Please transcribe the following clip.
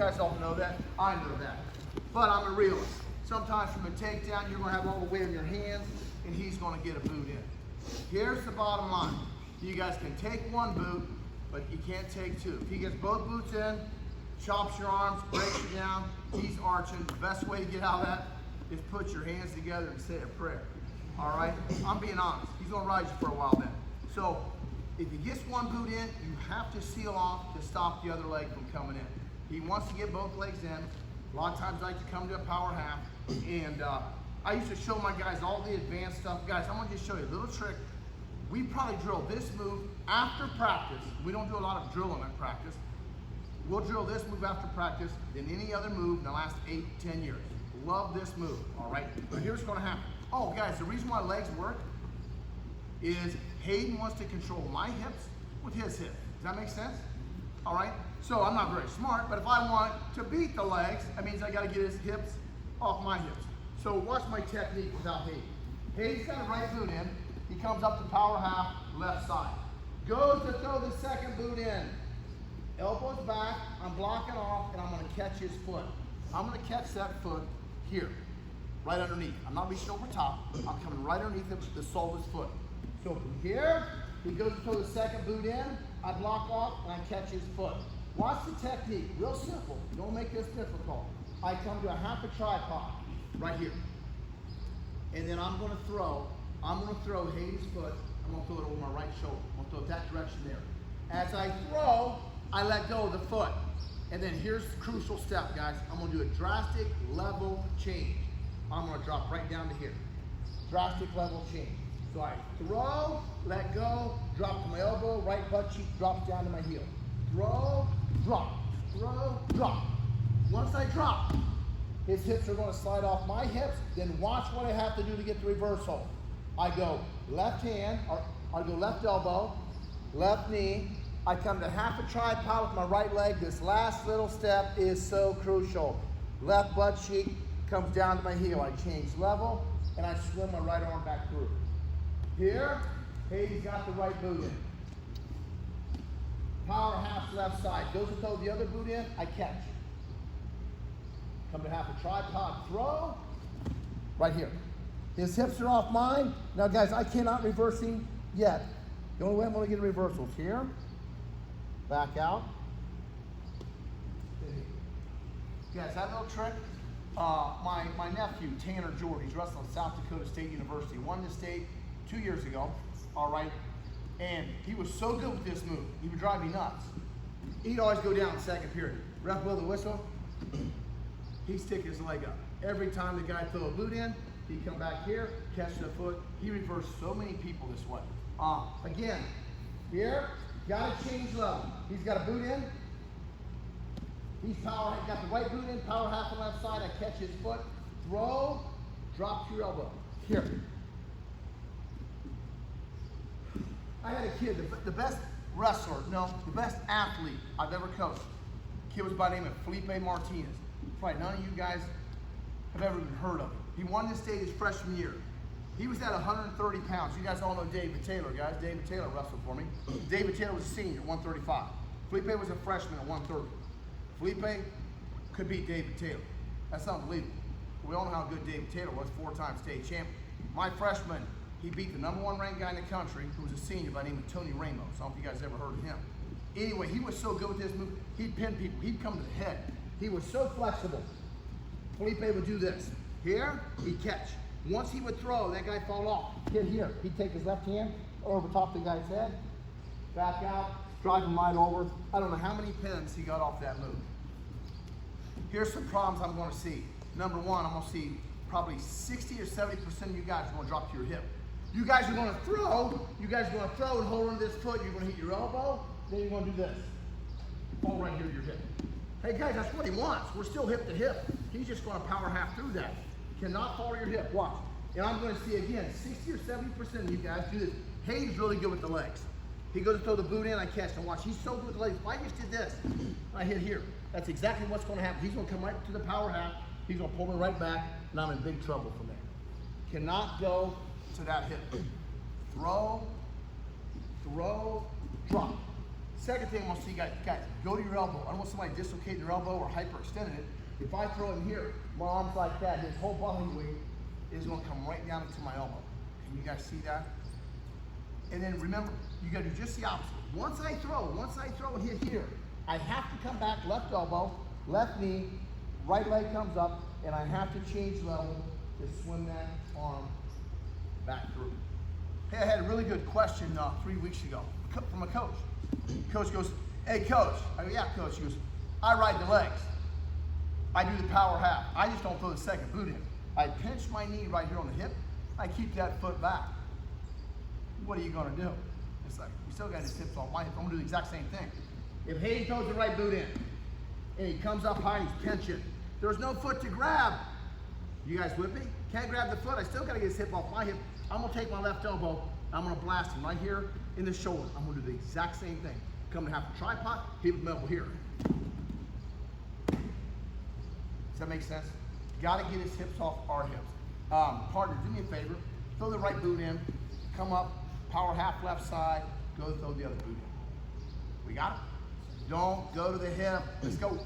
guys all know that. I know that. But I'm a realist. Sometimes from a takedown, you're going to have all the weight in your hands, and he's going to get a boot in. Here's the bottom line. You guys can take one boot, but you can't take two. If he gets both boots in, chops your arms, breaks you down, he's arching. The best way to get out of that is put your hands together and say a prayer. All right? I'm being honest. He's going to ride you for a while then. So if he gets one boot in, you have to seal off to stop the other leg from coming in. He wants to get both legs in. A lot of times I like to come to a power half, and I used to show my guys all the advanced stuff. Guys, I'm going to just show you a little trick. We probably drill this move after practice. We don't do a lot of drilling at practice. We'll drill this move after practice than any other move in the last 8, 10 years. Love this move, all right? But here's what's going to happen. Oh, guys, the reason why legs work is Hayden wants to control my hips with his hips. Does that make sense? All right? So I'm not very smart, but if I want to beat the legs, that means I got to get his hips off my hips. So watch my technique without Hayden. Hayden's got a right boot in. He comes up to power half, left side. Goes to throw the second boot in. Elbows back, I'm blocking off, and I'm going to catch his foot. I'm going to catch that foot here, right underneath. I'm not reaching over top. I'm coming right underneath the sole of his foot. So from here, he goes to throw the second boot in, I block off, and I catch his foot. Watch the technique, real simple. Don't make this difficult. I come to a half a tripod, right here. And then I'm going to throw Hayden's foot. I'm going to throw it over my right shoulder. I'm going to throw it that direction there. As I throw, I let go of the foot. And then here's the crucial step, guys. I'm going to do a drastic level change. I'm going to drop right down to here. Drastic level change. So I throw, let go, drop to my elbow, right butt cheek drops down to my heel. Throw, drop, throw, drop. Once I drop, his hips are going to slide off my hips. Then watch what I have to do to get the reversal. I go left hand, or I go left elbow, left knee. I come to half a tripod with my right leg. This last little step is so crucial. Left butt cheek comes down to my heel. I change level, and I swim my right arm back through. Here, Hayden's got the right boot in. Power half left side. Goes to throw the other boot in, I catch. Come to half a tripod, throw, right here. His hips are off mine. Now guys, I cannot reverse him yet. The only way I'm going to get a reversal is here, back out. Guys, that little trick, my nephew, Tanner Jordan, he's wrestling at South Dakota State University. Won the state 2 years ago, all right? And he was so good with this move, he would drive me nuts. He'd always go down in second period. Ref blow the whistle, he'd stick his leg up. Every time the guy throw a boot in, he'd come back here, catch the foot. He reversed so many people this way. Again, here, gotta change level. He's got a boot in. He's got the right boot in, power half on left side. I catch his foot, throw, drop to your elbow. Here. I had a kid, the best wrestler, no, the best athlete I've ever coached. The kid was by the name of Felipe Martinez. Probably none of you guys have ever even heard of him. He won this state his freshman year. He was at 130 pounds. You guys all know David Taylor, guys. David Taylor wrestled for me. David Taylor was a senior at 135. Felipe was a freshman at 130. Felipe could beat David Taylor. That's unbelievable. We all know how good David Taylor was, 4-time state champion. My freshman, he beat the #1 ranked guy in the country who was a senior by the name of Tony Ramos. I don't know if you guys ever heard of him. Anyway, he was so good with his move, he'd pin people. He'd come to the head. He was so flexible. Felipe would do this. Here, he'd catch. Once he would throw, that guy fall off. Hit here. He'd take his left hand over top of the guy's head, back out, drive him right over. I don't know how many pins he got off that move. Here's some problems I'm going to see. Number one, I'm going to see probably 60 or 70% of you guys are going to drop to your hip. You guys are going to throw. You guys are going to throw and hold on to this foot. You're going to hit your elbow. Then you're going to do this. Fall right here to your hip. Hey guys, that's what he wants. We're still hip to hip. He's just going to power half through that. Cannot fall to your hip. Watch. And I'm going to see again, 60 or 70% of you guys do this. Hayden's really good with the legs. He goes to throw the boot in, I catch and watch. He's so good with the legs. If I just did this, I hit here. That's exactly what's going to happen. He's going to come right to the power half. He's going to pull me right back, and I'm in big trouble from there. Cannot go to that hip. Throw, drop. Second thing I want to see, guys, go to your elbow. I don't want somebody dislocating their elbow or hyperextending it. If I throw him here, my arm's like that, his whole body weight is going to come right down into my elbow. Can you guys see that? And then remember, you got to do just the opposite. Once I throw and hit here, I have to come back left elbow, left knee, right leg comes up, and I have to change level to swim that arm back through. Hey, I had a really good question 3 weeks ago from a coach. Coach goes, hey coach. I go, yeah coach. He goes, I ride the legs. I do the power half. I just don't throw the second boot in. I pinch my knee right here on the hip. I keep that foot back. What are you gonna do? It's like, we still got his hips off my hip. I'm gonna do the exact same thing. If Hayden throws the right boot in and he comes up high and he's pinching, there's no foot to grab. You guys with me? Can't grab the foot. I still gotta get his hip off my hip. I'm gonna take my left elbow. I'm gonna blast him right here in the shoulder. I'm gonna do the exact same thing. Come to half the tripod, hit with my elbow here. Does that make sense? Gotta get his hips off our hips. Partner, do me a favor. Throw the right boot in. Come up, power half left side. Go throw the other boot in. We got it? Don't go to the hip. Let's go.